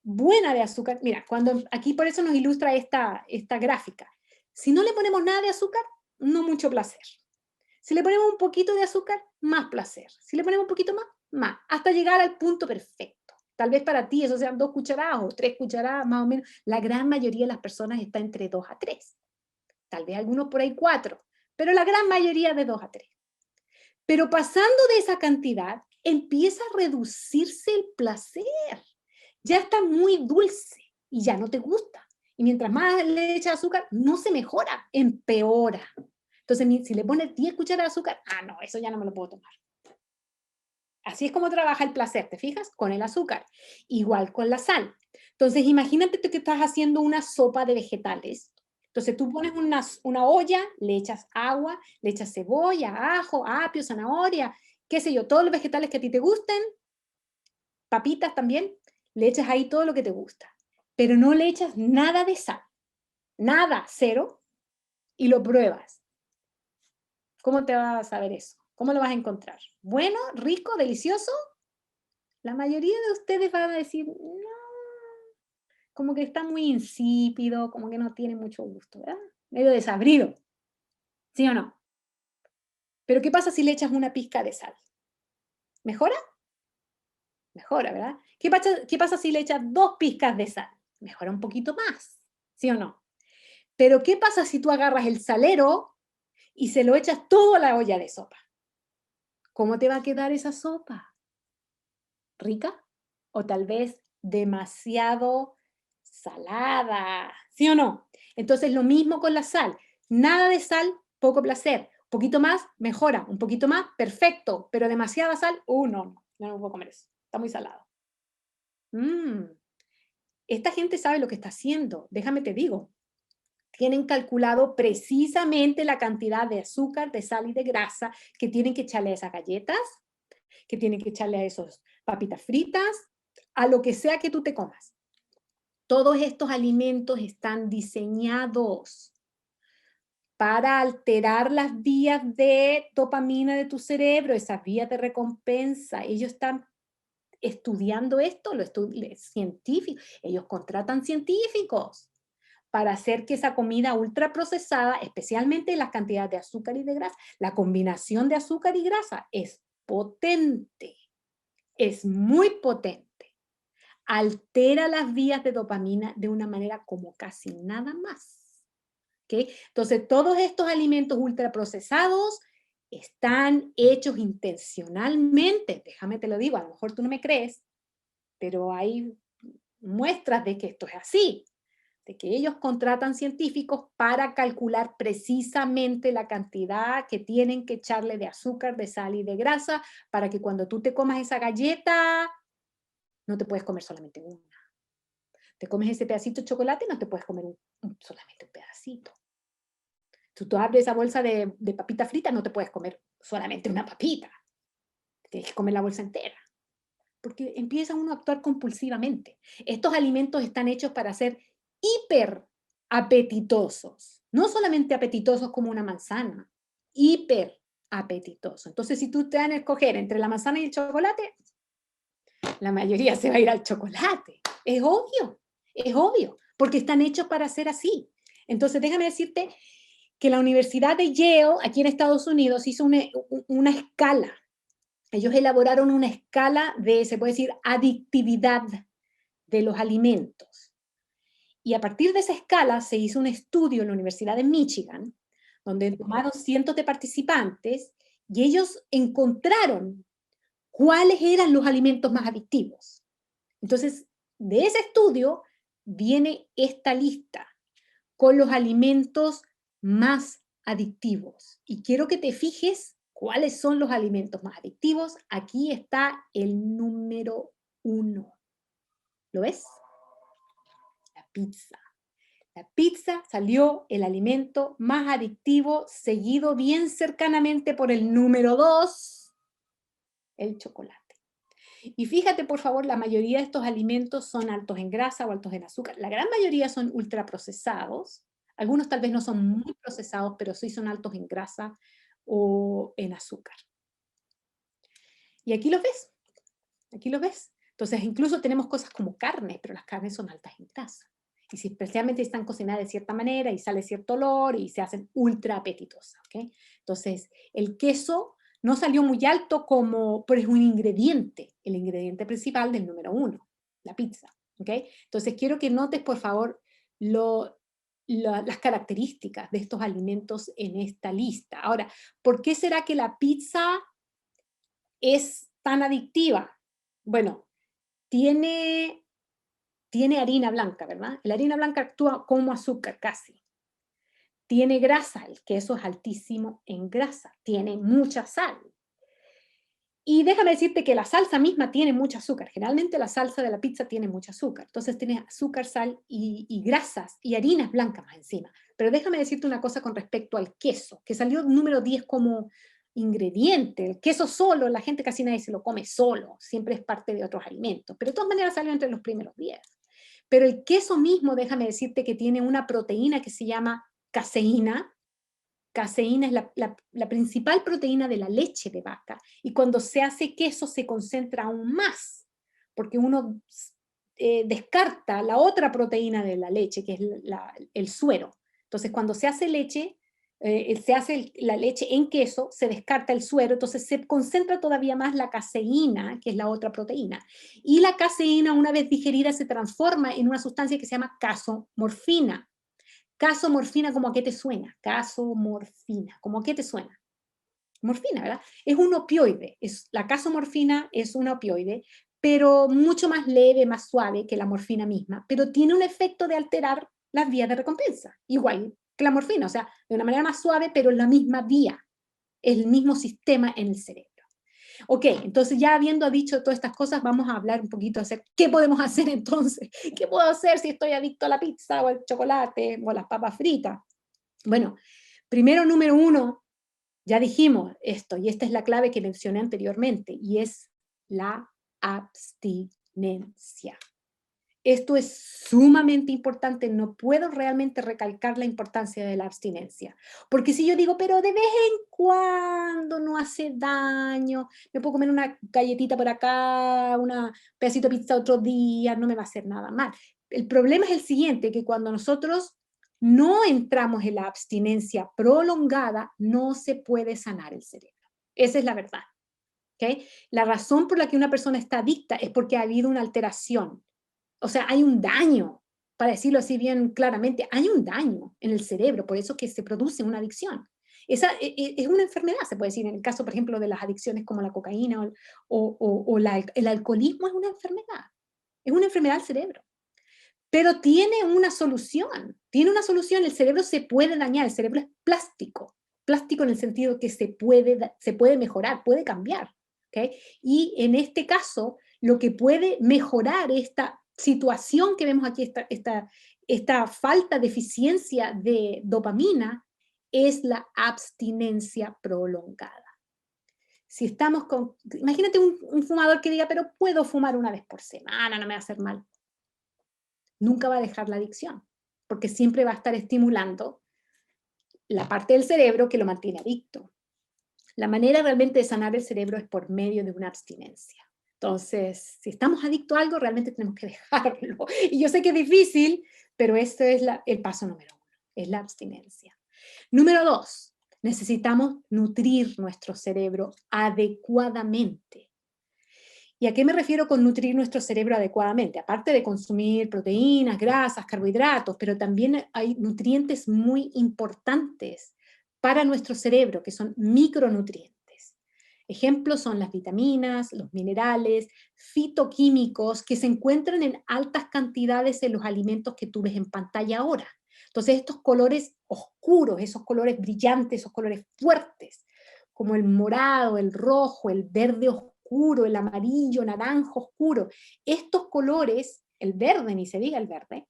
Speaker 1: buena de azúcar. Mira, aquí por eso nos ilustra esta gráfica. Si no le ponemos nada de azúcar, no mucho placer. Si le ponemos un poquito de azúcar, más placer. Si le ponemos un poquito más, más. Hasta llegar al punto perfecto. Tal vez para ti eso sean 2 cucharadas o 3 cucharadas, más o menos. La gran mayoría de las personas está entre 2 a 3. Tal vez algunos por ahí 4. Pero la gran mayoría de 2 a 3. Pero pasando de esa cantidad, empieza a reducirse el placer. Ya está muy dulce y ya no te gusta. Y mientras más le echas azúcar, no se mejora, empeora. Entonces, si le pones 10 cucharadas de azúcar, no, eso ya no me lo puedo tomar. Así es como trabaja el placer, ¿te fijas? Con el azúcar. Igual con la sal. Entonces, imagínate que estás haciendo una sopa de vegetales. Entonces, tú pones una olla, le echas agua, le echas cebolla, ajo, apio, zanahoria, qué sé yo, todos los vegetales que a ti te gusten, papitas también, le echas ahí todo lo que te gusta. Pero no le echas nada de sal. Nada, cero, y lo pruebas. ¿Cómo te vas a saber eso? ¿Cómo lo vas a encontrar? ¿Bueno, rico, delicioso? La mayoría de ustedes van a decir, no, como que está muy insípido, como que no tiene mucho gusto, ¿verdad? Medio desabrido, ¿sí o no? Pero ¿qué pasa si le echas una pizca de sal? ¿Mejora? Mejora, ¿verdad? ¿Qué pasa si le echas 2 pizcas de sal? Mejora un poquito más, ¿sí o no? Pero ¿qué pasa si tú agarras el salero y se lo echas todo a la olla de sopa? ¿Cómo te va a quedar esa sopa? ¿Rica? O tal vez demasiado salada, ¿sí o no? Entonces lo mismo con la sal. Nada de sal, poco placer. Un poquito más, mejora. Un poquito más, perfecto. Pero demasiada sal, no, yo no puedo comer eso. Está muy salado. Esta gente sabe lo que está haciendo. Déjame te digo. Tienen calculado precisamente la cantidad de azúcar, de sal y de grasa que tienen que echarle a esas galletas, que tienen que echarle a esos papitas fritas, a lo que sea que tú te comas. Todos estos alimentos están diseñados para alterar las vías de dopamina de tu cerebro, esas vías de recompensa. Ellos están estudiando esto, científicos. Ellos contratan científicos para hacer que esa comida ultraprocesada, especialmente las cantidades de azúcar y de grasa, la combinación de azúcar y grasa es potente, es muy potente. Altera las vías de dopamina de una manera como casi nada más. ¿Okay? Entonces, todos estos alimentos ultraprocesados están hechos intencionalmente. Déjame te lo digo, a lo mejor tú no me crees, pero hay muestras de que esto es así, de que ellos contratan científicos para calcular precisamente la cantidad que tienen que echarle de azúcar, de sal y de grasa para que cuando tú te comas esa galleta, no te puedes comer solamente una. Te comes ese pedacito de chocolate y no te puedes comer solamente un pedacito. Tú abres esa bolsa de papita frita, no te puedes comer solamente una papita. Tienes que comer la bolsa entera. Porque empieza uno a actuar compulsivamente. Estos alimentos están hechos para ser hiper apetitosos. No solamente apetitosos como una manzana, hiper apetitosos. Entonces, si tú te dan a escoger entre la manzana y el chocolate, la mayoría se va a ir al chocolate. Es obvio, porque están hechos para ser así. Entonces, déjame decirte que la Universidad de Yale, aquí en Estados Unidos, hizo una escala. Ellos elaboraron una escala de, se puede decir, adictividad de los alimentos. Y a partir de esa escala se hizo un estudio en la Universidad de Michigan, donde tomaron cientos de participantes y ellos encontraron cuáles eran los alimentos más adictivos. Entonces, de ese estudio viene esta lista con los alimentos más adictivos. Y quiero que te fijes cuáles son los alimentos más adictivos. Aquí está el número 1. ¿Lo ves? La pizza. La pizza salió el alimento más adictivo, seguido bien cercanamente por el número 2, el chocolate. Y fíjate, por favor, la mayoría de estos alimentos son altos en grasa o altos en azúcar. La gran mayoría son ultraprocesados. Algunos tal vez no son muy procesados, pero sí son altos en grasa o en azúcar. Y aquí los ves. Aquí los ves. Entonces, incluso tenemos cosas como carnes, pero las carnes son altas en grasa. Y si especialmente están cocinadas de cierta manera y sale cierto olor y se hacen ultra apetitosas. ¿Okay? Entonces, el queso no salió muy alto como, pero es un ingrediente, el ingrediente principal del número 1, la pizza. ¿Okay? Entonces, quiero que notes, por favor, las características de estos alimentos en esta lista. Ahora, ¿por qué será que la pizza es tan adictiva? Bueno, tiene harina blanca, ¿verdad? La harina blanca actúa como azúcar casi. Tiene grasa, el queso es altísimo en grasa, tiene mucha sal. Y déjame decirte que la salsa misma tiene mucho azúcar. Generalmente la salsa de la pizza tiene mucho azúcar. Entonces tiene azúcar, sal y grasas y harinas blancas más encima. Pero déjame decirte una cosa con respecto al queso, que salió número 10 como ingrediente. El queso solo, la gente casi nadie se lo come solo, siempre es parte de otros alimentos. Pero de todas maneras salió entre los primeros 10. Pero el queso mismo, déjame decirte que tiene una proteína que se llama caseína. Caseína es la principal proteína de la leche de vaca, y cuando se hace queso se concentra aún más, porque uno descarta la otra proteína de la leche, que es el suero. Entonces, cuando se hace leche, la leche en queso, se descarta el suero, entonces se concentra todavía más la caseína, que es la otra proteína. Y la caseína, una vez digerida, se transforma en una sustancia que se llama casomorfina. Casomorfina, ¿cómo a qué te suena? Casomorfina, ¿cómo a qué te suena? Morfina, ¿verdad? Es un opioide. La casomorfina es un opioide, pero mucho más leve, más suave que la morfina misma, pero tiene un efecto de alterar las vías de recompensa, igual que la morfina, o sea, de una manera más suave, pero en la misma vía, el mismo sistema en el cerebro. Ok, entonces ya habiendo dicho todas estas cosas, vamos a hablar un poquito de qué podemos hacer entonces. ¿Qué puedo hacer si estoy adicto a la pizza o al chocolate o a las papas fritas? Bueno, primero, número 1, ya dijimos esto, y esta es la clave que mencioné anteriormente, y es la abstinencia. Esto es sumamente importante, no puedo realmente recalcar la importancia de la abstinencia, porque si yo digo, pero de vez en cuando no hace daño, me puedo comer una galletita por acá, un pedacito de pizza otro día, no me va a hacer nada mal. El problema es el siguiente, que cuando nosotros no entramos en la abstinencia prolongada, no se puede sanar el cerebro. Esa es la verdad. ¿Okay? La razón por la que una persona está adicta es porque ha habido una alteración. O sea, hay un daño, para decirlo así bien claramente, hay un daño en el cerebro, por eso que se produce una adicción. Esa es una enfermedad, se puede decir, en el caso, por ejemplo, de las adicciones como la cocaína o el alcoholismo, es una enfermedad del cerebro. Pero tiene una solución, el cerebro se puede dañar, el cerebro es plástico en el sentido que se puede mejorar, puede cambiar. ¿Okay? Y en este caso, lo que puede mejorar esta situación que vemos aquí, esta falta de eficiencia de dopamina, es la abstinencia prolongada. Si estamos con, imagínate un fumador que diga, pero puedo fumar una vez por semana, no me va a hacer mal. Nunca va a dejar la adicción, porque siempre va a estar estimulando la parte del cerebro que lo mantiene adicto. La manera realmente de sanar el cerebro es por medio de una abstinencia. Entonces, si estamos adictos a algo, realmente tenemos que dejarlo. Y yo sé que es difícil, pero este es el paso número 1, es la abstinencia. Número 2, necesitamos nutrir nuestro cerebro adecuadamente. ¿Y a qué me refiero con nutrir nuestro cerebro adecuadamente? Aparte de consumir proteínas, grasas, carbohidratos, pero también hay nutrientes muy importantes para nuestro cerebro, que son micronutrientes. Ejemplos son las vitaminas, los minerales, fitoquímicos que se encuentran en altas cantidades en los alimentos que tú ves en pantalla ahora. Entonces estos colores oscuros, esos colores brillantes, esos colores fuertes, como el morado, el rojo, el verde oscuro, el amarillo, naranjo oscuro, estos colores, el verde, ni se diga el verde,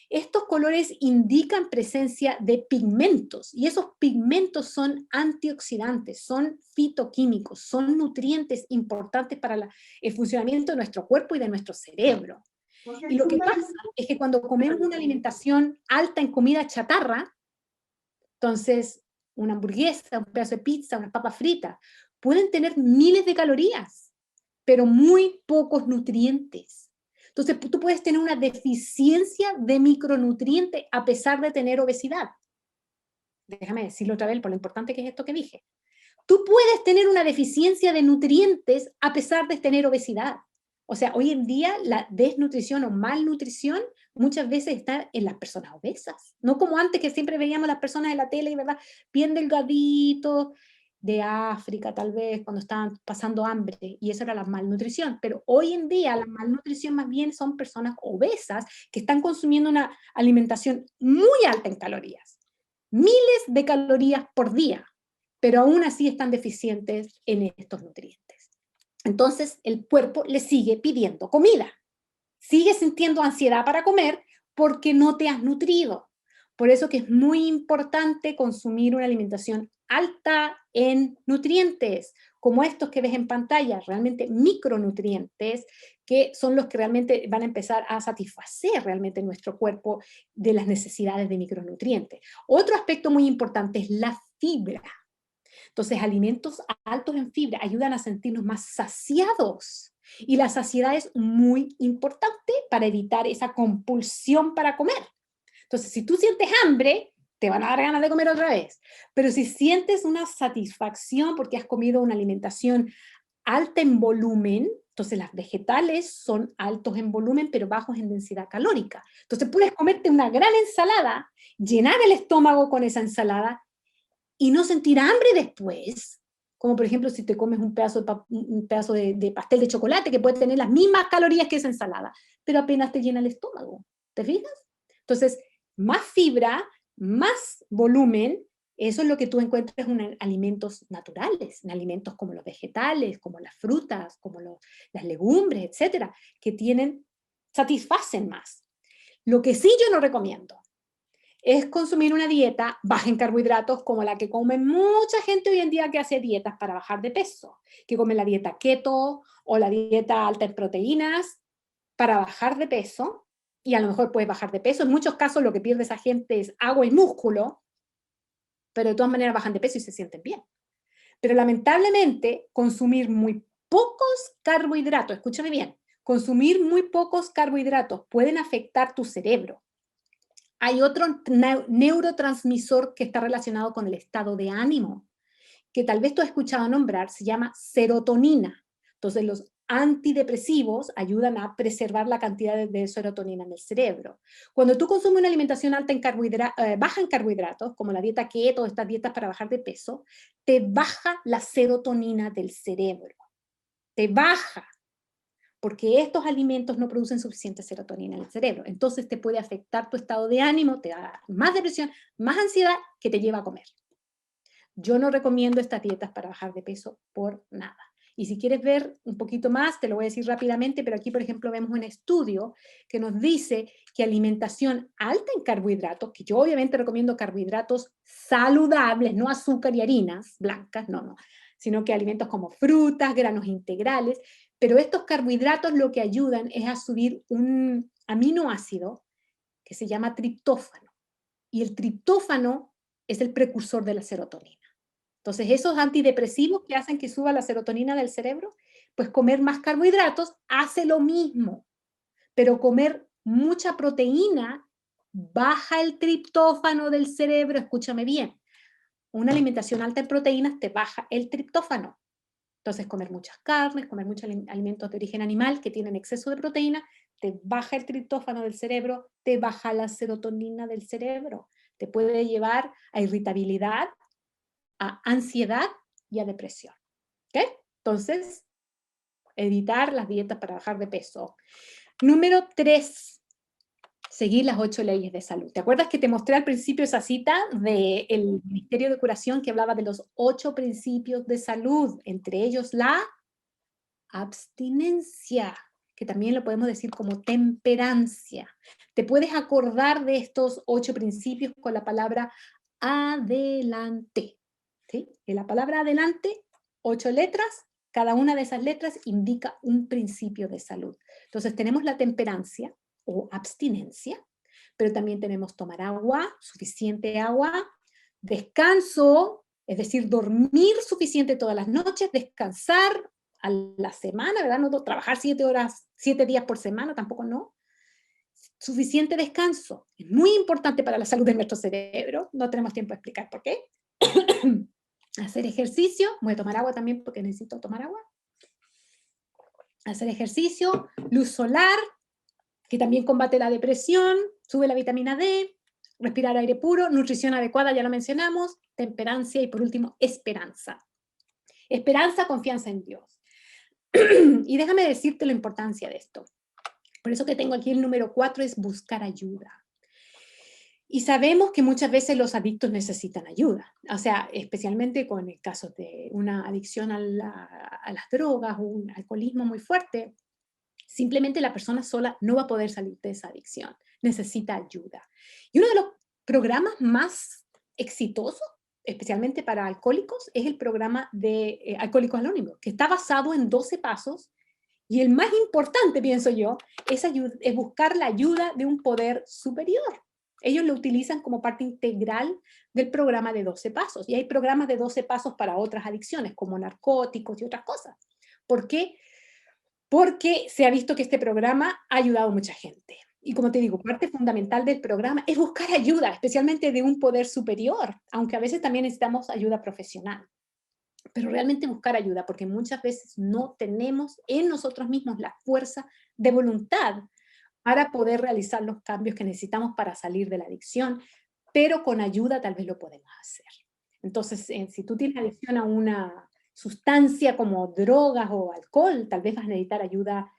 Speaker 1: estos colores indican presencia de pigmentos, y esos pigmentos son antioxidantes, son fitoquímicos, son nutrientes importantes para el funcionamiento de nuestro cuerpo y de nuestro cerebro. Y lo que pasa es que cuando comemos una alimentación alta en comida chatarra, entonces una hamburguesa, un pedazo de pizza, unas papas fritas, pueden tener miles de calorías, pero muy pocos nutrientes. Entonces tú puedes tener una deficiencia de micronutrientes a pesar de tener obesidad. Déjame decirlo otra vez por lo importante que es esto que dije. Tú puedes tener una deficiencia de nutrientes a pesar de tener obesidad. O sea, hoy en día la desnutrición o malnutrición muchas veces está en las personas obesas. No como antes que siempre veíamos a las personas en la tele, ¿verdad? Bien delgaditos, de África tal vez, cuando estaban pasando hambre, y eso era la malnutrición. Pero hoy en día la malnutrición más bien son personas obesas que están consumiendo una alimentación muy alta en calorías. Miles de calorías por día, pero aún así están deficientes en estos nutrientes. Entonces el cuerpo le sigue pidiendo comida, sigue sintiendo ansiedad para comer porque no te has nutrido. Por eso que es muy importante consumir una alimentación alta en nutrientes, como estos que ves en pantalla, realmente micronutrientes, que son los que realmente van a empezar a satisfacer realmente nuestro cuerpo de las necesidades de micronutrientes. Otro aspecto muy importante es la fibra. Entonces, alimentos altos en fibra ayudan a sentirnos más saciados. Y la saciedad es muy importante para evitar esa compulsión para comer. Entonces, si tú sientes hambre, te van a dar ganas de comer otra vez. Pero si sientes una satisfacción porque has comido una alimentación alta en volumen, entonces las vegetales son altos en volumen pero bajos en densidad calórica. Entonces puedes comerte una gran ensalada, llenar el estómago con esa ensalada y no sentir hambre después, como por ejemplo si te comes un pedazo de pastel de chocolate que puede tener las mismas calorías que esa ensalada, pero apenas te llena el estómago, ¿te fijas? Entonces, más fibra, más volumen, eso es lo que tú encuentras en alimentos naturales, en alimentos como los vegetales, como las frutas, como las legumbres, etcétera, que satisfacen más. Lo que sí yo no recomiendo es consumir una dieta baja en carbohidratos como la que come mucha gente hoy en día que hace dietas para bajar de peso, que come la dieta keto o la dieta alta en proteínas para bajar de peso, y a lo mejor puedes bajar de peso. En muchos casos lo que pierde esa gente es agua y músculo, pero de todas maneras bajan de peso y se sienten bien. Pero lamentablemente consumir muy pocos carbohidratos, escúchame bien, consumir muy pocos carbohidratos pueden afectar tu cerebro. Hay otro neurotransmisor que está relacionado con el estado de ánimo, que tal vez tú has escuchado nombrar, se llama serotonina. Entonces los antidepresivos ayudan a preservar la cantidad de serotonina en el cerebro. Cuando tú consumes una alimentación baja en carbohidratos, como la dieta keto, estas dietas para bajar de peso, te baja la serotonina del cerebro. Te baja, porque estos alimentos no producen suficiente serotonina en el cerebro. Entonces te puede afectar tu estado de ánimo, te da más depresión, más ansiedad que te lleva a comer. Yo no recomiendo estas dietas para bajar de peso por nada. Y si quieres ver un poquito más, te lo voy a decir rápidamente, pero aquí, por ejemplo, vemos un estudio que nos dice que alimentación alta en carbohidratos, que yo obviamente recomiendo carbohidratos saludables, no azúcar y harinas blancas, no, sino que alimentos como frutas, granos integrales, pero estos carbohidratos lo que ayudan es a subir un aminoácido que se llama triptófano. Y el triptófano es el precursor de la serotonina. Entonces, esos antidepresivos que hacen que suba la serotonina del cerebro, pues comer más carbohidratos hace lo mismo, pero comer mucha proteína baja el triptófano del cerebro, escúchame bien. Una alimentación alta en proteínas te baja el triptófano. Entonces, comer muchas carnes, comer muchos alimentos de origen animal que tienen exceso de proteína, te baja el triptófano del cerebro, te baja la serotonina del cerebro, te puede llevar a irritabilidad, a ansiedad y a depresión. ¿Ok? Entonces, evitar las dietas para bajar de peso. Número 3, seguir las 8 leyes de salud. ¿Te acuerdas que te mostré al principio esa cita del Ministerio de Curación que hablaba de los 8 principios de salud, entre ellos la abstinencia, que también lo podemos decir como temperancia? Te puedes acordar de estos 8 principios con la palabra adelante. ¿Sí? En la palabra adelante, 8 letras, cada una de esas letras indica un principio de salud. Entonces tenemos la temperancia o abstinencia, pero también tenemos tomar agua, suficiente agua, descanso, es decir, dormir suficiente todas las noches, descansar a la semana, ¿verdad? No trabajar 7 horas, 7 días por semana, tampoco no. Suficiente descanso. Es muy importante para la salud de nuestro cerebro. No tenemos tiempo de explicar por qué. Hacer ejercicio. Voy a tomar agua también porque necesito tomar agua. Hacer ejercicio. Luz solar, que también combate la depresión, sube la vitamina D. Respirar aire puro. Nutrición adecuada, ya lo mencionamos. Temperancia y por último, esperanza. Esperanza, confianza en Dios. Y déjame decirte la importancia de esto. Por eso que tengo aquí el número 4, es buscar ayuda. Y sabemos que muchas veces los adictos necesitan ayuda. O sea, especialmente con el caso de una adicción a las drogas o un alcoholismo muy fuerte, simplemente la persona sola no va a poder salir de esa adicción. Necesita ayuda. Y uno de los programas más exitosos, especialmente para alcohólicos, es el programa de Alcohólicos Anónimos, que está basado en 12 pasos. Y el más importante, pienso yo, es buscar la ayuda de un poder superior. Ellos lo utilizan como parte integral del programa de 12 pasos. Y hay programas de 12 pasos para otras adicciones, como narcóticos y otras cosas. ¿Por qué? Porque se ha visto que este programa ha ayudado a mucha gente. Y como te digo, parte fundamental del programa es buscar ayuda, especialmente de un poder superior, aunque a veces también necesitamos ayuda profesional. Pero realmente buscar ayuda, porque muchas veces no tenemos en nosotros mismos la fuerza de voluntad para poder realizar los cambios que necesitamos para salir de la adicción, pero con ayuda tal vez lo podemos hacer. Entonces, si tú tienes adicción a una sustancia como drogas o alcohol, tal vez vas a necesitar ayuda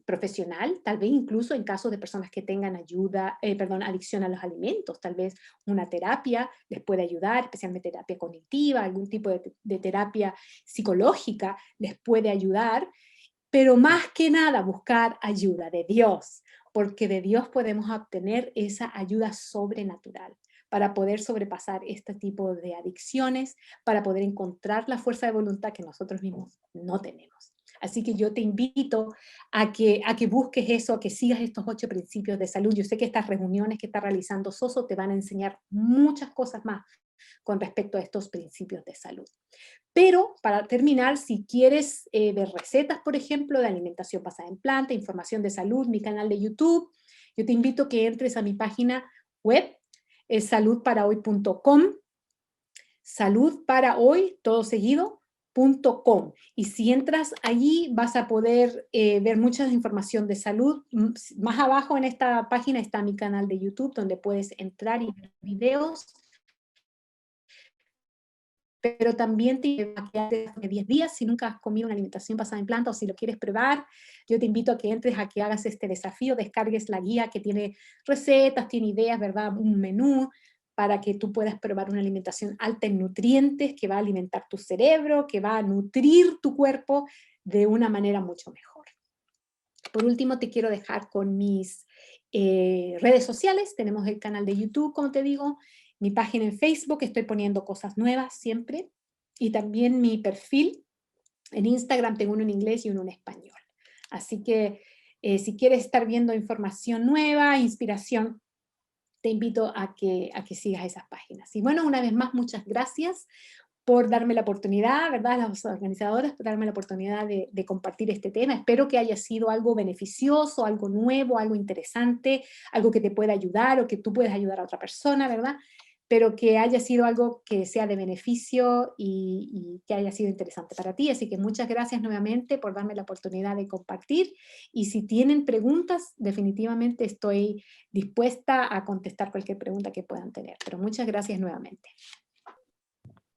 Speaker 1: profesional, tal vez incluso en casos de personas que tengan adicción a los alimentos, tal vez una terapia les puede ayudar, especialmente terapia cognitiva, algún tipo de terapia psicológica les puede ayudar, pero más que nada buscar ayuda de Dios, porque de Dios podemos obtener esa ayuda sobrenatural para poder sobrepasar este tipo de adicciones, para poder encontrar la fuerza de voluntad que nosotros mismos no tenemos. Así que yo te invito a que busques eso, a que sigas estos 8 principios de salud. Yo sé que estas reuniones que está realizando Soso te van a enseñar muchas cosas más con respecto a estos principios de salud. Pero, para terminar, si quieres ver recetas, por ejemplo, de alimentación basada en planta, información de salud, mi canal de YouTube, yo te invito a que entres a mi página web, es saludparahoy.com, saludparahoy, todo seguido, .com. Y si entras allí vas a poder ver mucha información de salud. Más abajo en esta página está mi canal de YouTube, donde puedes entrar y ver videos, pero también te invito a que hace 10 días, si nunca has comido una alimentación basada en planta o si lo quieres probar, yo te invito a que entres, a que hagas este desafío, descargues la guía que tiene recetas, tiene ideas, ¿verdad? Un menú para que tú puedas probar una alimentación alta en nutrientes, que va a alimentar tu cerebro, que va a nutrir tu cuerpo de una manera mucho mejor. Por último, te quiero dejar con mis redes sociales. Tenemos el canal de YouTube, como te digo, mi página en Facebook, estoy poniendo cosas nuevas siempre, y también mi perfil en Instagram, tengo uno en inglés y uno en español. Así que si quieres estar viendo información nueva, inspiración, te invito a que sigas esas páginas. Y bueno, una vez más, muchas gracias por darme la oportunidad, ¿verdad? Las organizadoras, por darme la oportunidad de compartir este tema. Espero que haya sido algo beneficioso, algo nuevo, algo interesante, algo que te pueda ayudar o que tú puedas ayudar a otra persona, ¿verdad? Pero que haya sido algo que sea de beneficio y que haya sido interesante para ti. Así que muchas gracias nuevamente por darme la oportunidad de compartir. Y si tienen preguntas, definitivamente estoy dispuesta a contestar cualquier pregunta que puedan tener. Pero muchas gracias nuevamente.